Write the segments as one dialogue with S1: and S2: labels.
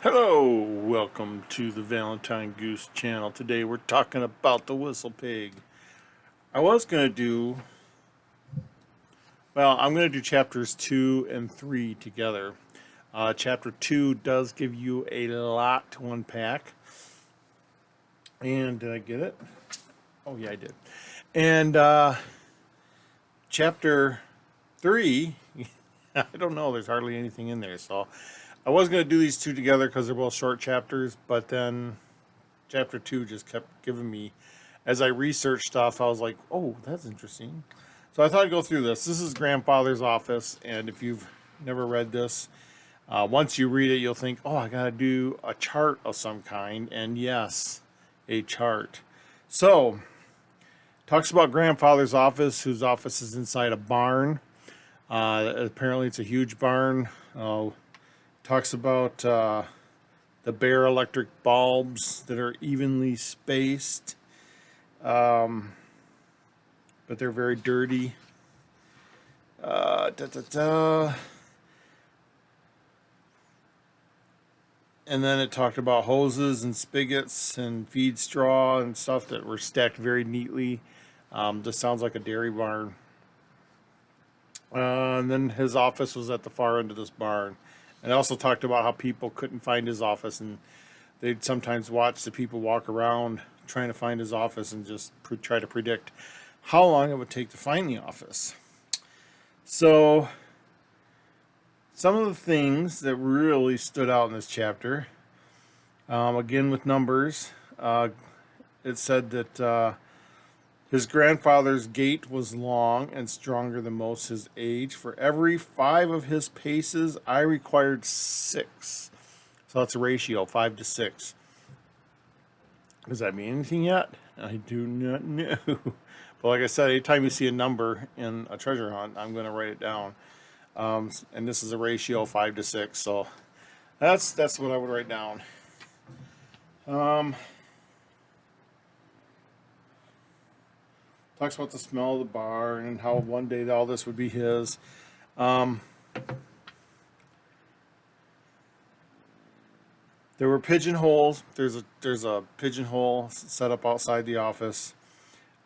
S1: Hello, welcome to the Valentine Goose channel. Today we're talking about the whistle pig. I was going to do, I'm going to do chapters 2 and 3 together. Chapter 2 does give you a lot to unpack. And did I get it? Oh, yeah, I did. And chapter 3, I don't know, there's hardly anything in there, so I was going to do these two together because they're both short chapters, but then chapter 2 just kept giving me, as I researched stuff, I was like, oh, that's interesting. So I thought I'd go through this. This is Grandfather's Office, and if you've never read this, once you read it, you'll think, oh, I got to do a chart of some kind, and yes, a chart. So, talks about Grandfather's office, whose office is inside a barn. Apparently, it's a huge barn. Talks about the bare electric bulbs that are evenly spaced, but they're very dirty. And then it talked about hoses and spigots and feed straw and stuff that were stacked very neatly. This sounds like a dairy barn. And then his office was at the far end of this barn. And I also talked about how people couldn't find his office, and they'd sometimes watch the people walk around trying to find his office and just try to predict how long it would take to find the office. So, some of the things that really stood out in this chapter, again with numbers, it said that his grandfather's gait was long and stronger than most his age. For every 5 of his paces, I required 6. So that's a ratio, 5 to 6. Does that mean anything yet? I do not know. But like I said, anytime you see a number in a treasure hunt, I'm going to write it down. And this is a ratio, 5 to 6. So that's what I would write down. Talks about the smell of the barn and how one day all this would be his. There were pigeonholes. There's a pigeonhole set up outside the office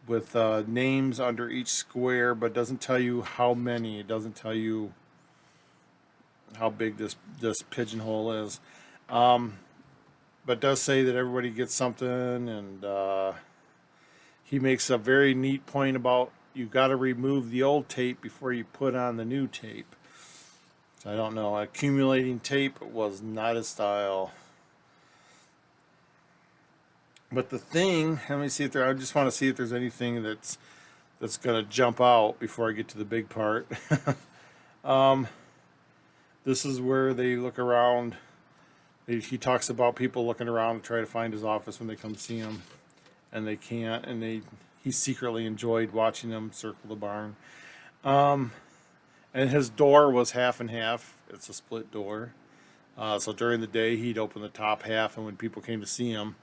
S1: with names under each square, but doesn't tell you how many. It doesn't tell you how big this pigeonhole is. But does say that everybody gets something, and he makes a very neat point about you got to remove the old tape before you put on the new tape. So I don't know. Accumulating tape was not his style. But the thing, let me see if I just want to see if there's anything that's going to jump out before I get to the big part. This is where they look around. He talks about people looking around to try to find his office when they come see him, and they can't, and he secretly enjoyed watching them circle the barn. And his door was half and half. It's a split door. So during the day, he'd open the top half, and when people came to see him,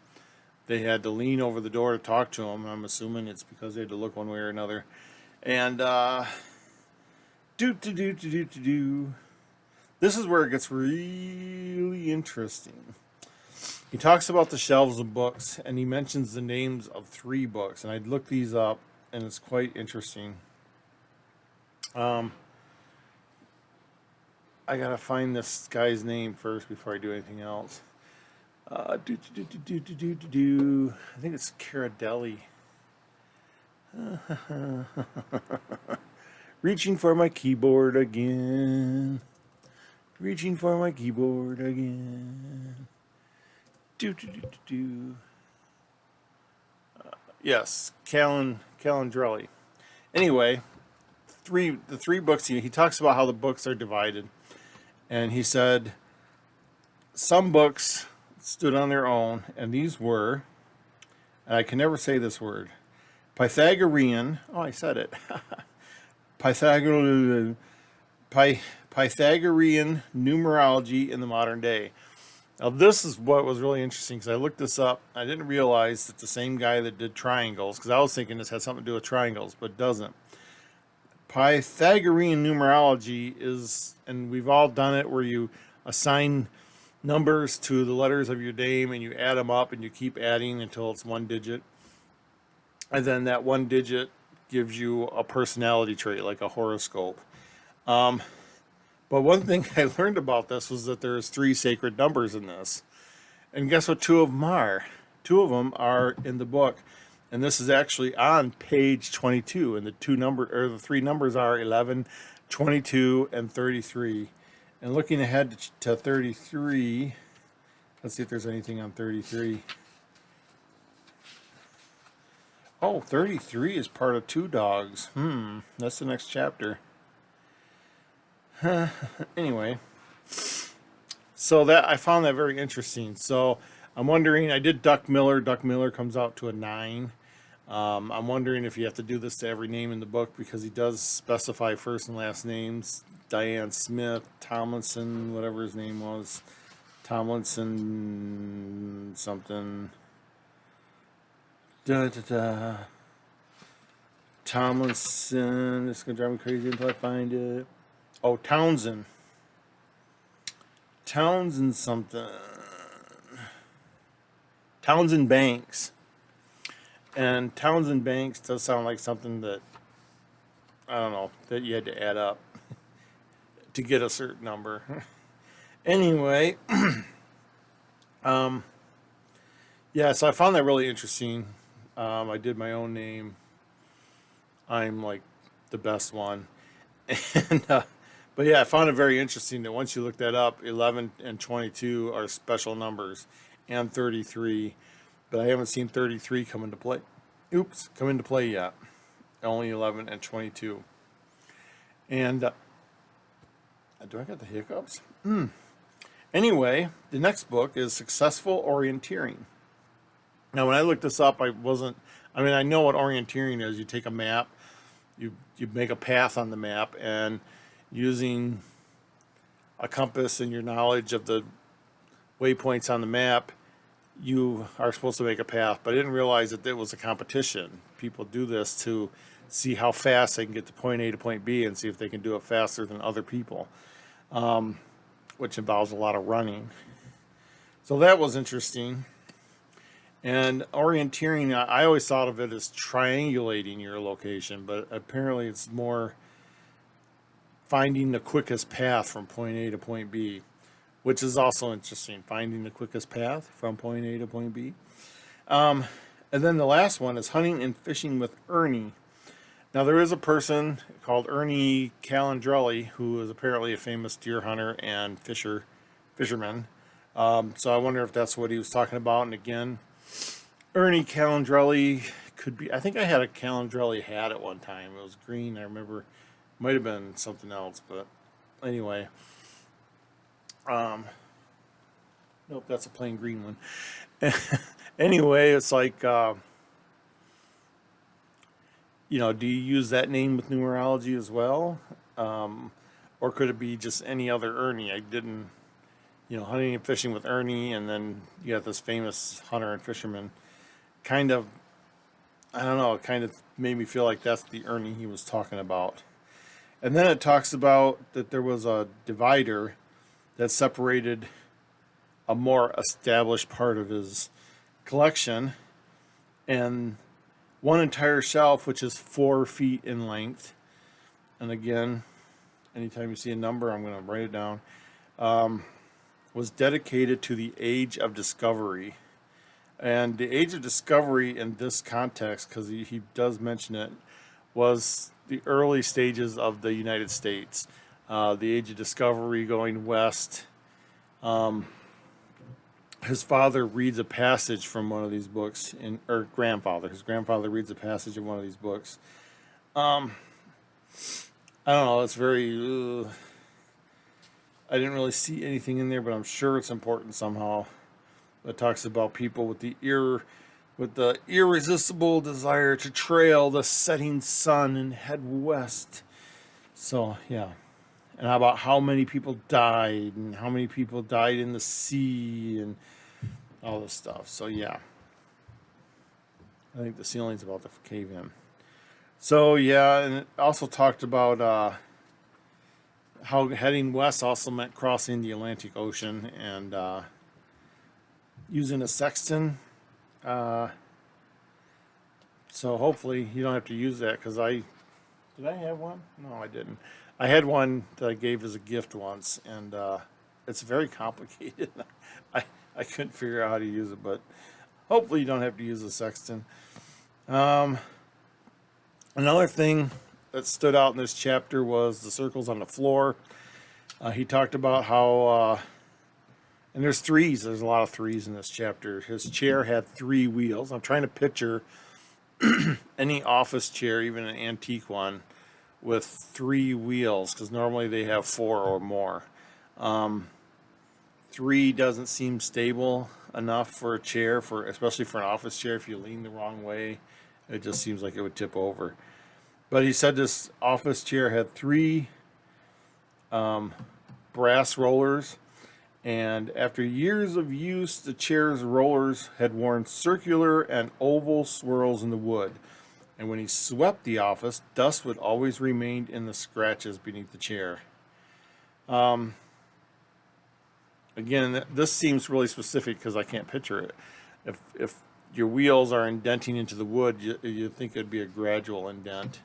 S1: they had to lean over the door to talk to him. I'm assuming it's because they had to look one way or another. And this is where it gets really interesting. He talks about the shelves of books, and he mentions the names of 3 books. And I'd looked these up, and it's quite interesting. I gotta find this guy's name first before I do anything else. I think it's Caradelli. Reaching for my keyboard again. Reaching for my keyboard again. Yes, Calandrelli. Anyway, the three books, he talks about how the books are divided. And he said some books stood on their own, and these were, and I can never say this word, Pythagorean, oh, I said it, Pythagorean Numerology in the modern day. Now, this is what was really interesting, because I looked this up. I didn't realize that the same guy that did triangles, because I was thinking this had something to do with triangles, but it doesn't. Pythagorean numerology is, and we've all done it, where you assign numbers to the letters of your name, and you add them up, and you keep adding until it's one digit. And then that one digit gives you a personality trait, like a horoscope. Um, but one thing I learned about this was that there's three sacred numbers in this. And guess what two of them are? Two of them are in the book. And this is actually on page 22. And the three numbers are 11, 22, and 33. And looking ahead to 33, let's see if there's anything on 33. Oh, 33 is part of Two Dogs. That's the next chapter. Anyway, so that I found that very interesting. So I'm wondering, I did Duck Miller. Duck Miller comes out to a 9. I'm wondering if you have to do this to every name in the book, because he does specify first and last names. Diane Smith, Tomlinson, whatever his name was. Tomlinson something. Tomlinson. It's going to drive me crazy until I find it. Oh, Townsend. Townsend something. Townsend Banks. And Townsend Banks does sound like something that, I don't know, that you had to add up to get a certain number. Anyway, yeah, so I found that really interesting. I did my own name. I'm like the best one. And but yeah, I found it very interesting that once you look that up, 11 and 22 are special numbers, and 33. But I haven't seen 33 come into play. Come into play yet. Only 11 and 22. And do I got the hiccups? Anyway, the next book is Successful Orienteering. Now, when I looked this up, I know what orienteering is. You take a map, you make a path on the map, and using a compass and your knowledge of the waypoints on the map, you are supposed to make a path. But I didn't realize that it was a competition. People do this to see how fast they can get to point A to point B and see if they can do it faster than other people, which involves a lot of running. So that was interesting. And orienteering, I always thought of it as triangulating your location, but apparently it's more finding the quickest path from point A to point B, which is also interesting, finding the quickest path from point A to point B. And then the last one is Hunting and Fishing with Ernie. Now, there is a person called Ernie Calandrelli who is apparently a famous deer hunter and fisherman. So I wonder if that's what he was talking about. And again, Ernie Calandrelli could be, I think I had a Calandrelli hat at one time. It was green, I remember. Might have been something else, but anyway. Nope, that's a plain green one. Anyway, it's like, do you use that name with numerology as well? Or could it be just any other Ernie? I didn't, hunting and fishing with Ernie, and then you got this famous hunter and fisherman. Kind of, I don't know, it kind of made me feel like that's the Ernie he was talking about. And then it talks about that there was a divider that separated a more established part of his collection, and one entire shelf, which is 4 feet in length. And again, anytime you see a number, I'm going to write it down, was dedicated to the Age of Discovery. And the Age of Discovery in this context, because he does mention it, was the early stages of the United States. The Age of Discovery going west. His father reads a passage from one of these books, his grandfather reads a passage in one of these books. I don't know, it's very, I didn't really see anything in there, but I'm sure it's important somehow. It talks about people with the irresistible desire to trail the setting sun and head west. So, yeah. And how about how many people died, and how many people died in the sea, and all this stuff. So, yeah. I think the ceiling's about to cave in. So, yeah, and it also talked about how heading west also meant crossing the Atlantic Ocean, and using a sextant. Uh, so hopefully you don't have to use that, because did I have one? No, I didn't. I had one that I gave as a gift once, and it's very complicated. I I couldn't figure out how to use it, but hopefully you don't have to use a sextant. Um, Another thing that stood out in this chapter was the circles on the floor. He talked about how, and there's threes. There's a lot of threes in this chapter. His chair had 3 wheels. I'm trying to picture any office chair, even an antique one, with 3 wheels, because normally they have 4 or more. 3 doesn't seem stable enough for a chair, especially for an office chair. If you lean the wrong way, it just seems like it would tip over. But he said this office chair had 3 brass rollers, and after years of use, the chair's rollers had worn circular and oval swirls in the wood. And when he swept the office, dust would always remain in the scratches beneath the chair. Again, this seems really specific because I can't picture it. If your wheels are indenting into the wood, you think it'd be a gradual indent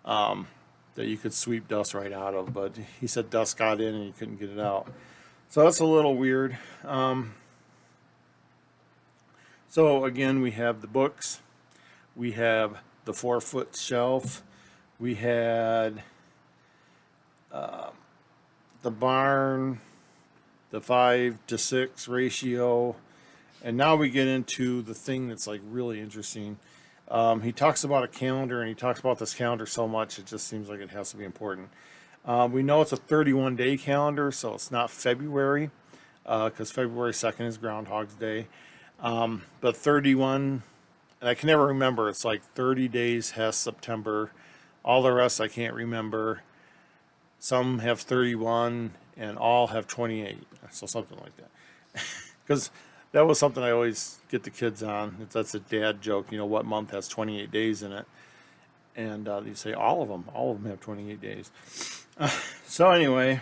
S1: that you could sweep dust right out of. But he said dust got in and you couldn't get it out. So that's a little weird. So again, we have the books. We have the 4-foot shelf. We had the barn, the 5-to-6 ratio. And now we get into the thing that's like really interesting. He talks about a calendar, and he talks about this calendar so much, it just seems like it has to be important. We know it's a 31-day calendar, so it's not February, because February 2nd is Groundhog's Day. But 31, and I can never remember, it's like 30 days has September. All the rest I can't remember. Some have 31, and all have 28, so something like that. Because that was something I always get the kids on. That's a dad joke, what month has 28 days in it. And you say all of them have 28 days. So anyway,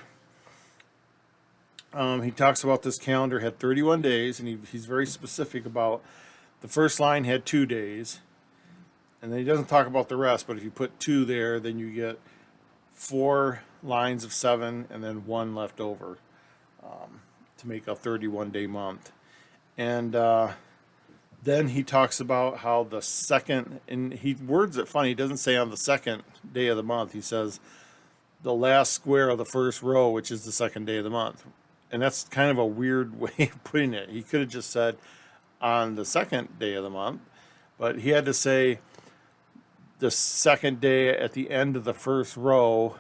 S1: he talks about this calendar had 31 days, and he's very specific about the first line had 2 days. And then he doesn't talk about the rest, but if you put 2 there, then you get 4 lines of 7 and then 1 left over to make a 31-day month. And then he talks about how the second, and he words it funny. He doesn't say on the second day of the month. He says the last square of the first row, which is the second day of the month. And that's kind of a weird way of putting it. He could have just said on the second day of the month, but he had to say the second day at the end of the first row.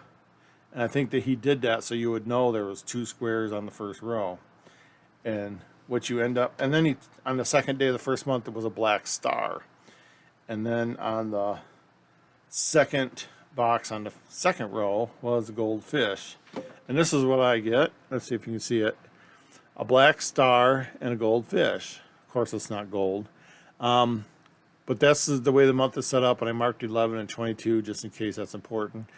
S1: And I think that he did that so you would know there was 2 squares on the first row. And what you end up, and then on the second day of the first month, it was a black star. And then on the second box on the second row was a goldfish. And this is what I get. Let's see if you can see it. A black star and a goldfish. Of course, it's not gold. But that's the way the month is set up, and I marked 11 and 22 just in case that's important.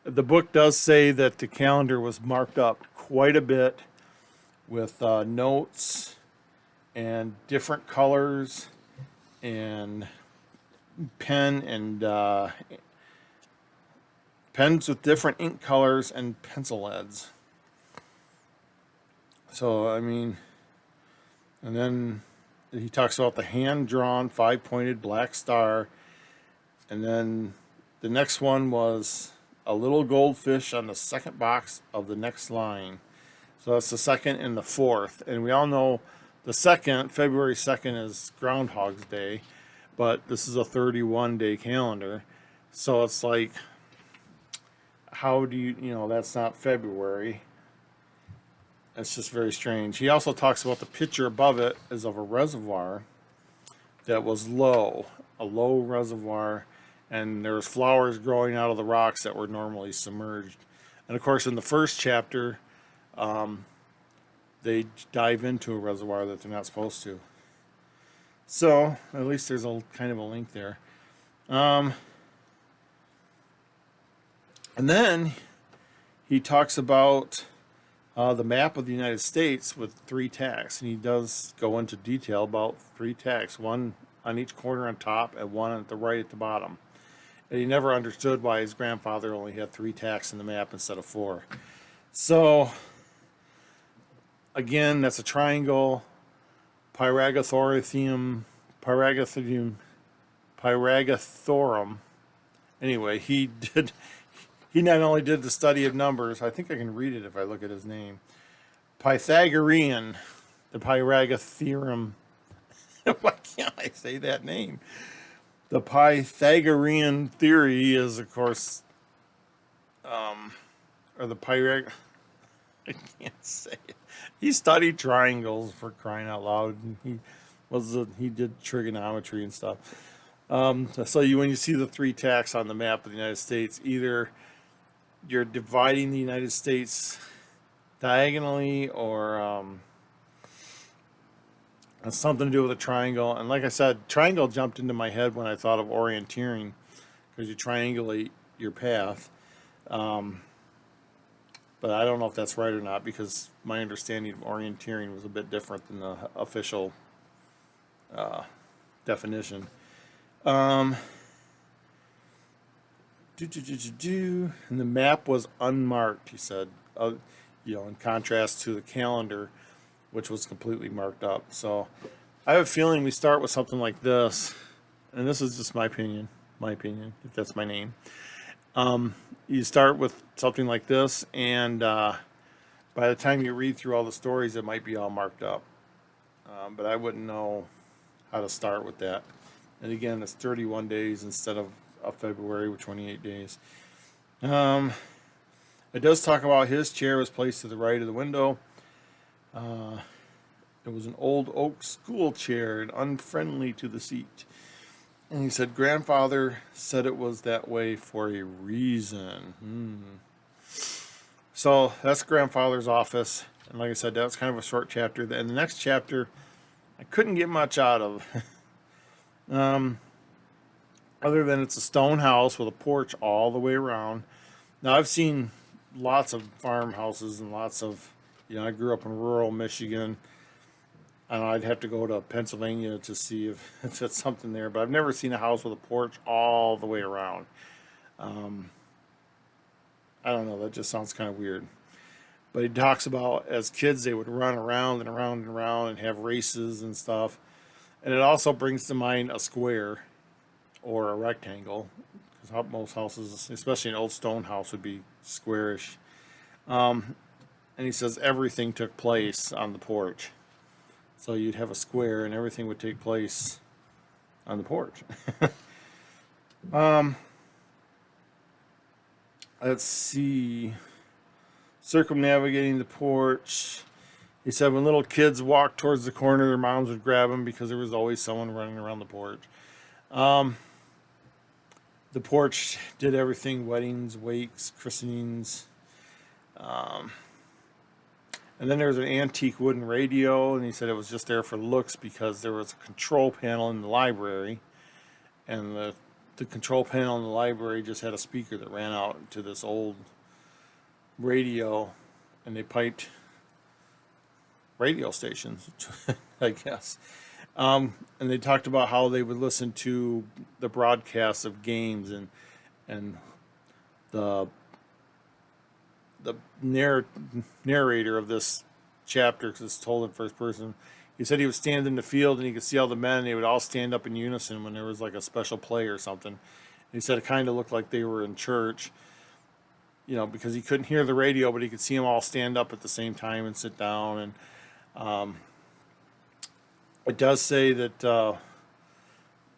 S1: The book does say that the calendar was marked up quite a bit with notes and different colors and pens with different ink colors and pencil leads. So, I mean, and then he talks about the hand-drawn 5-pointed black star. And then the next one was a little goldfish on the second box of the next line. So that's the second and the fourth. And we all know the second, February 2nd, is Groundhog's Day. But this is a 31-day calendar. So it's like, how do you, that's not February. It's just very strange. He also talks about the picture above it is of a reservoir that was low, a low reservoir, and there was flowers growing out of the rocks that were normally submerged. And of course, in the first chapter, they dive into a reservoir that they're not supposed to. So at least there's a kind of a link there. And then he talks about the map of the United States with 3 tacks, and he does go into detail about 3 tacks, one on each corner on top and one at the right at the bottom. And he never understood why his grandfather only had 3 tacks in the map instead of 4. So, again, that's a triangle. Pyragothorium. Anyway, he not only did the study of numbers, I think I can read it if I look at his name. Pythagorean, the Pyragotheorem. Why can't I say that name? The Pythagorean theory is, of course, or the I can't say it. He studied triangles, for crying out loud. He did trigonometry and stuff. So when you see the 3 tacks on the map of the United States, either you're dividing the United States diagonally, or has something to do with a triangle. And like I said, triangle jumped into my head when I thought of orienteering, because you triangulate your path. But I don't know if that's right or not, because my understanding of orienteering was a bit different than the official definition. And the map was unmarked, he said, in contrast to the calendar, which was completely marked up. So I have a feeling we start with something like this, and this is just my opinion, if that's my name. You start with something like this, and by the time you read through all the stories, it might be all marked up. But I wouldn't know how to start with that. And again, it's 31 days instead of February with 28 days. It does talk about his chair was placed to the right of the window. It was an old oak school chair and unfriendly to the seat. And he said, grandfather said it was that way for a reason. So that's grandfather's office. And like I said, that's kind of a short chapter. And the next chapter, I couldn't get much out of. Other than it's a stone house with a porch all the way around. Now, I've seen lots of farmhouses and lots of, I grew up in rural Michigan. And I'd have to go to Pennsylvania to see if it's something there. But I've never seen a house with a porch all the way around. I don't know. That just sounds kind of weird. But he talks about as kids, they would run around and around and around and have races and stuff. And it also brings to mind a square or a rectangle. Because most houses, especially an old stone house, would be squarish. And he says everything took place on the porch. So you'd have a square and everything would take place on the porch. Let's see. Circumnavigating the porch. He said when little kids walked towards the corner, their moms would grab them because there was always someone running around the porch. The porch did everything: weddings, wakes, christenings. And then there was an antique wooden radio, and he said it was just there for looks because there was a control panel in the library, and the control panel in the library just had a speaker that ran out to this old radio, and they piped radio stations, I guess. And they talked about how they would listen to the broadcasts of games, and the narrator of this chapter, because it's told in first person, he said he would stand in the field and he could see all the men, and they would all stand up in unison when there was like a special play or something. And he said it kind of looked like they were in church, because he couldn't hear the radio, but he could see them all stand up at the same time and sit down. And it does say that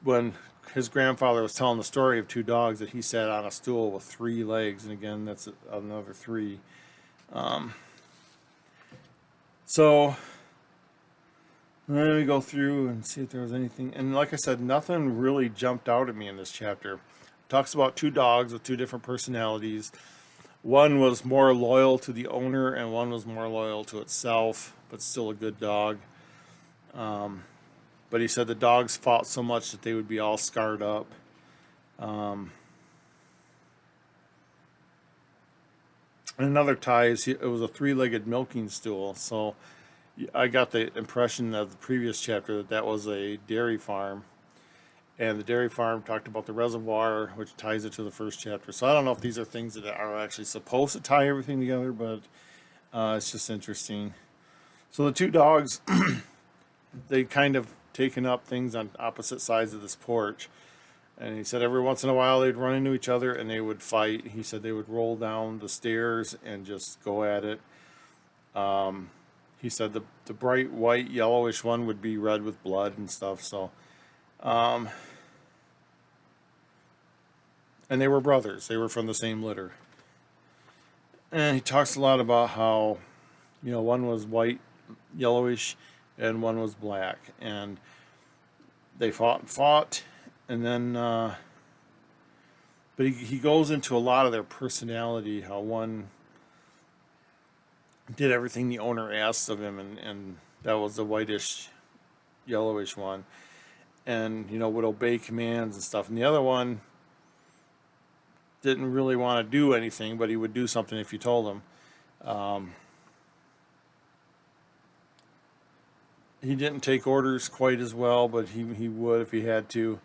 S1: when his grandfather was telling the story of 2 dogs, that he sat on a stool with 3 legs, and again, that's another 3. So let me go through and see if there was anything. And like I said, nothing really jumped out at me in this chapter. It talks about 2 dogs with 2 different personalities. One was more loyal to the owner, and one was more loyal to itself, but still a good dog. But he said the dogs fought so much that they would be all scarred up. And another tie is it was a three-legged milking stool. So I got the impression of the previous chapter that that was a dairy farm. And the dairy farm talked about the reservoir, which ties it to the first chapter. So I don't know if these are things that are actually supposed to tie everything together, but it's just interesting. So the two dogs, they kind of taken up things on opposite sides of this porch. And he said every once in a while they'd run into each other and they would fight. He said they would roll down the stairs and just go at it. He said the bright white yellowish one would be red with blood and stuff. So, and they were brothers. They were from the same litter. And he talks a lot about how, one was white, yellowish, and one was black. And they fought, and then, but he goes into a lot of their personality, how one did everything the owner asked of him, and that was the whitish, yellowish one, and, would obey commands and stuff. And the other one didn't really want to do anything, but he would do something if you told him. He didn't take orders quite as well, but he would if he had to.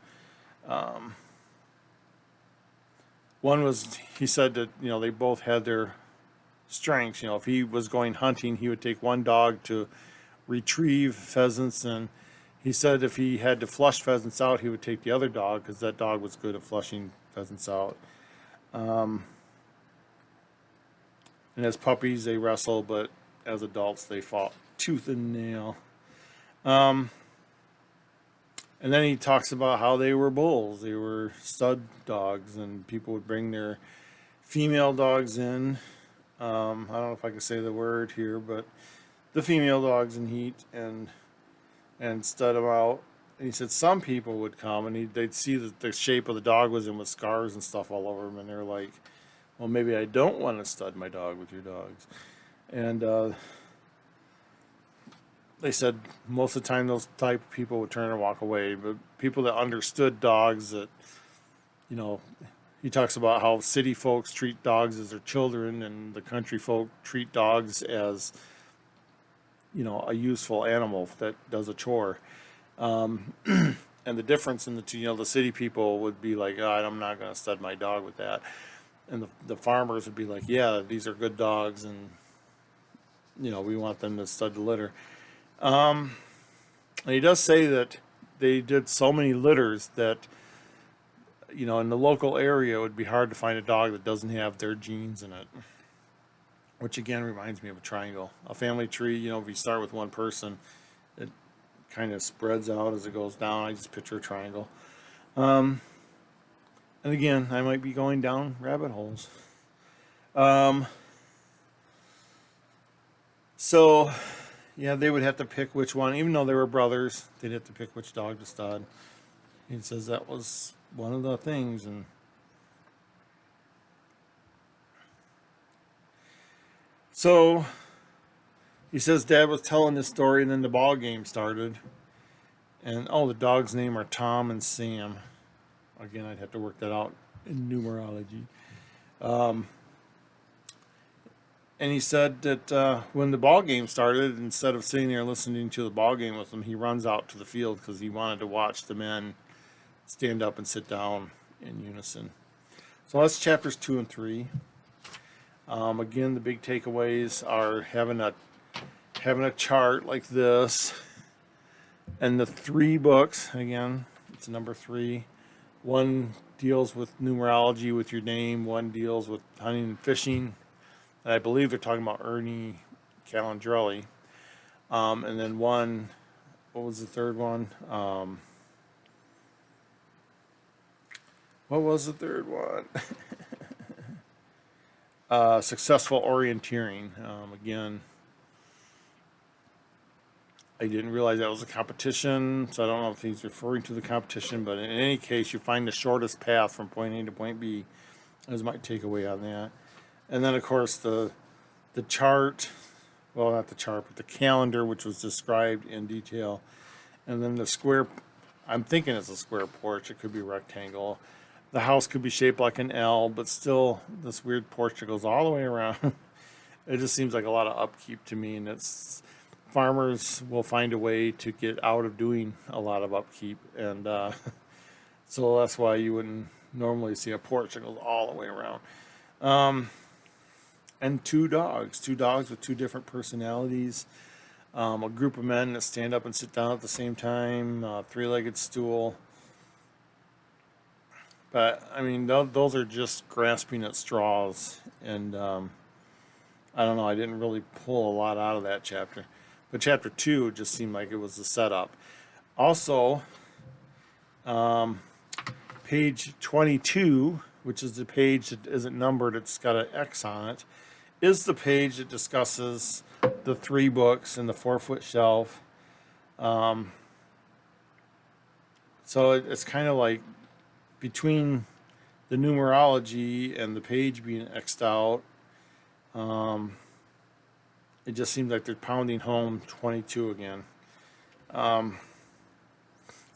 S1: One was, he said that, they both had their strengths. If he was going hunting, he would take one dog to retrieve pheasants, and he said if he had to flush pheasants out, he would take the other dog because that dog was good at flushing pheasants out. And as puppies, they wrestle, but as adults, they fought tooth and nail. And then he talks about how they were bulls. They were stud dogs, and people would bring their female dogs in. I don't know if I can say the word here, but the female dogs in heat and stud them out. And he said some people would come and they'd see that the shape of the dog was in with scars and stuff all over them, and they're like, well, maybe I don't want to stud my dog with your dogs. And they said most of the time those type of people would turn and walk away, but people that understood dogs, that, he talks about how city folks treat dogs as their children and the country folk treat dogs as, a useful animal that does a chore. And the difference in the two, the city people would be like, oh, I'm not going to stud my dog with that. And the farmers would be like, yeah, these are good dogs, and, we want them to stud the litter. And he does say that they did so many litters that, in the local area, it would be hard to find a dog that doesn't have their genes in it. Which, again, reminds me of a triangle. A family tree, if you start with one person, it kind of spreads out as it goes down. I just picture a triangle. And again, I might be going down rabbit holes. So, yeah, they would have to pick which one. Even though they were brothers, they'd have to pick which dog to stud. He says that was one of the things. And so he says Dad was telling this story, and then the ball game started. And, the dog's name are Tom and Sam. Again, I'd have to work that out in numerology. And he said that when the ball game started, instead of sitting there listening to the ball game with them, he runs out to the field because he wanted to watch the men stand up and sit down in unison. So that's chapters 2 and 3. Again, the big takeaways are having a chart like this, and the 3 books. Again, it's number 3. One deals with numerology with your name. One deals with hunting and fishing. And I believe they're talking about Ernie Calandrelli. And then one, what was the third one? What was the third one? Successful orienteering. Again, I didn't realize that was a competition, so I don't know if he's referring to the competition, but in any case, you find the shortest path from point A to point B. Is my takeaway on that. And then, of course, the chart, well, not the chart, but the calendar, which was described in detail. And then the square, I'm thinking it's a square porch. It could be rectangle. The house could be shaped like an L, but still this weird porch that goes all the way around. it just seems like a lot of upkeep to me, and it's farmers will find a way to get out of doing a lot of upkeep, and so that's why you wouldn't normally see a porch that goes all the way around. Um, and two dogs with two different personalities, a group of men that stand up and sit down at the same time, three-legged stool. But I mean, those are just grasping at straws, and I don't know. I didn't really pull a lot out of that chapter, but chapter two just seemed like it was the setup. Also, um, page 22, which is the page that isn't numbered, it's got an X on it, is the page that discusses the three books and the 4-foot shelf. Um, so it's kind of like between the numerology and the page being X'd out, um, it just seems like they're pounding home 22 again. And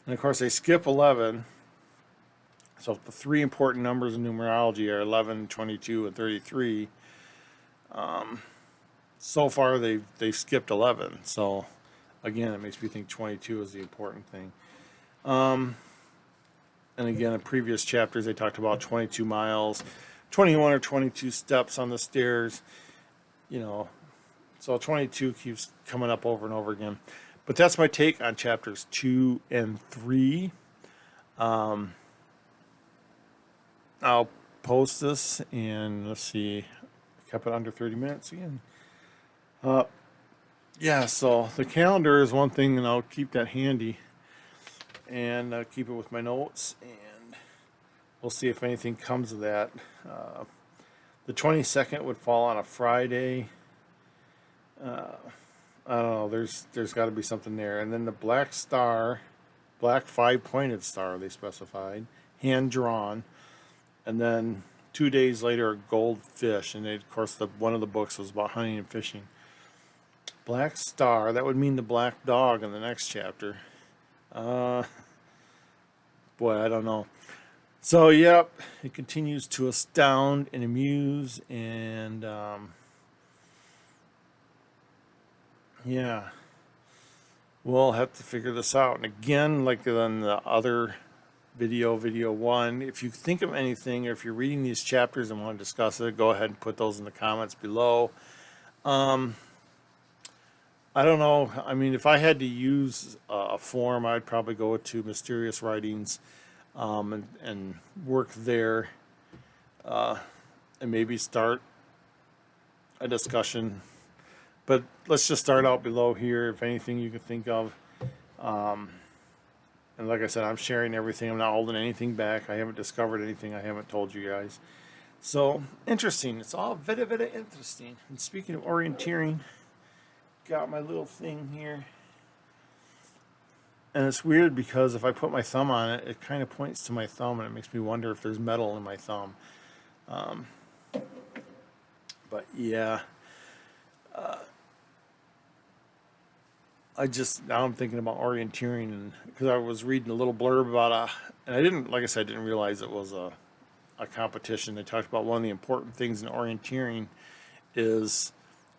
S1: of course, they skip 11. So the three important numbers in numerology are 11, 22, and 33. So far, they've skipped 11. So again, it makes me think 22 is the important thing. And again, in previous chapters, they talked about 22 miles, 21 or 22 steps on the stairs. You know, so 22 keeps coming up over and over again. But that's my take on chapters 2 and 3. I'll post this, and let's see, I kept it under 30 minutes again. Yeah, so the calendar is one thing, and I'll keep that handy, and keep it with my notes, and we'll see if anything comes of that. The 22nd would fall on a Friday. I don't know. There's got to be something there. And then the black star, black 5-pointed star, they specified, hand drawn. And then 2 days later, a goldfish. And of course, one of the books was about hunting and fishing. Black star. That would mean the black dog in the next chapter. Boy, I don't know. So, yep, it continues to astound and amuse, and yeah, we'll have to figure this out. And again, like on the other video 1, if you think of anything, or if you're reading these chapters and want to discuss it, go ahead and put those in the comments below. I don't know. I mean, if I had to use a form, I'd probably go to Mysterious Writings, and work there, and maybe start a discussion. But let's just start out below here, if anything you can think of. And like I said, I'm sharing everything. I'm not holding anything back. I haven't discovered anything I haven't told you guys. So, interesting. It's all very, very interesting. And speaking of orienteering, got my little thing here. And it's weird because if I put my thumb on it, it kind of points to my thumb, and it makes me wonder if there's metal in my thumb. But yeah, now I'm thinking about orienteering, and because I was reading a little blurb about and I didn't, like I said, I didn't realize it was a competition. They talked about one of the important things in orienteering is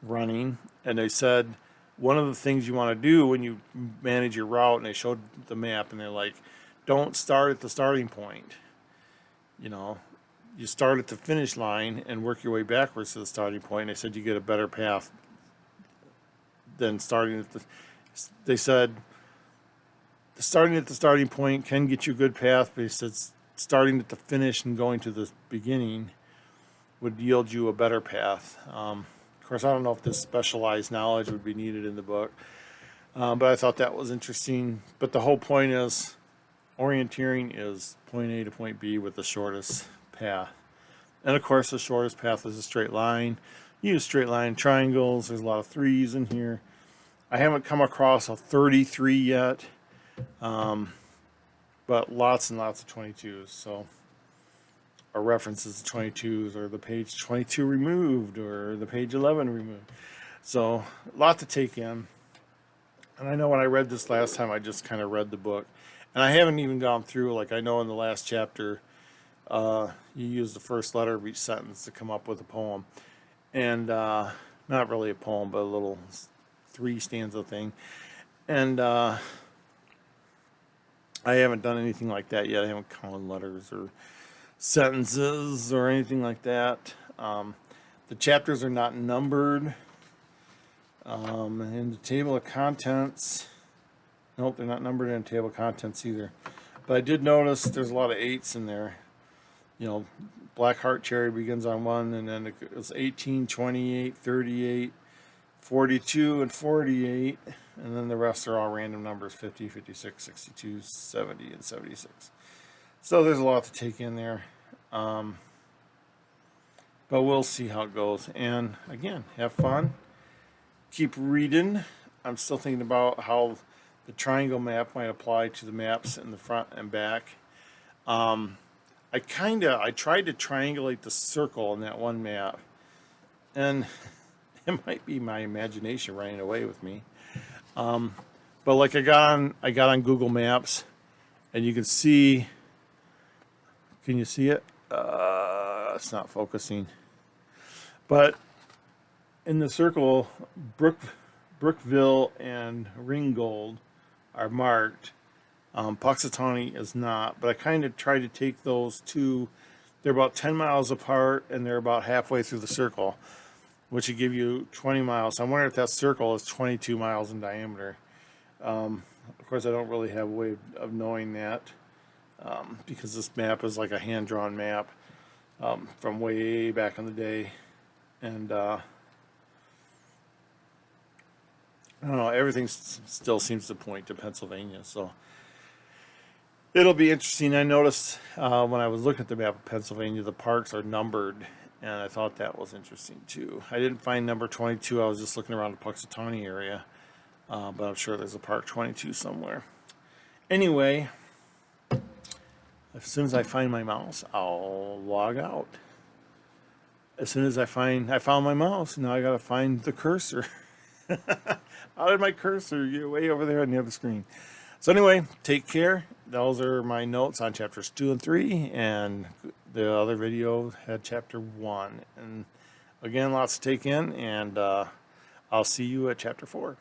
S1: running, and they said one of the things you want to do when you manage your route, and they showed the map, and they're like, don't start at the starting point. You know, you start at the finish line and work your way backwards to the starting point. And they said you get a better path than starting at the. They said starting at the starting point can get you a good path, but he said starting at the finish and going to the beginning would yield you a better path. Of course, I don't know if this specialized knowledge would be needed in the book, but I thought that was interesting. But the whole point is orienteering is point A to point B with the shortest path. And of course, the shortest path is a straight line. You use straight line triangles. There's a lot of 3s in here. I haven't come across a 33 yet, but lots and lots of 22s. So, or references to 22s, or the page 22 removed, or the page 11 removed. So, a lot to take in. And I know when I read this last time, I just kind of read the book. And I haven't even gone through, like I know in the last chapter, you use the first letter of each sentence to come up with a poem. And not really a poem, but a little 3-stanza thing. And I haven't done anything like that yet. I haven't counted letters or sentences or anything like that. The chapters are not numbered. In the table of contents, nope, they're not numbered in the table of contents either. But I did notice there's a lot of 8s in there. You know, Black Heart Cherry begins on 1, and then it's 18, 28, 38, 42, and 48. And then the rest are all random numbers, 50, 56, 62, 70, and 76. So there's a lot to take in there. But we'll see how it goes. And again, have fun. Keep reading. I'm still thinking about how the triangle map might apply to the maps in the front and back. I tried to triangulate the circle in that one map, and it might be my imagination running away with me. But like I got on Google Maps, and you can see. Can you see it? It's not focusing. But in the circle, Brookville and Ringgold are marked. Puxatawney is not, but I kind of tried to take those two. They're about 10 miles apart, and they're about halfway through the circle, which would give you 20 miles. I wonder if that circle is 22 miles in diameter. Of course, I don't really have a way of knowing that, because this map is like a hand-drawn map from way back in the day. And I don't know, everything still seems to point to Pennsylvania, so it'll be interesting. I noticed when I was looking at the map of Pennsylvania, the parks are numbered, and I thought that was interesting too. I didn't find number 22. I was just looking around the Puxatawney area, but I'm sure there's a park 22 somewhere. Anyway, as soon as I find my mouse, I'll log out. As soon as I found my mouse, now I gotta find the cursor. How did my cursor get way over there on the other screen? So anyway, take care. Those are my notes on chapters 2 and 3, and the other video had chapter 1. And again, lots to take in, and I'll see you at chapter 4.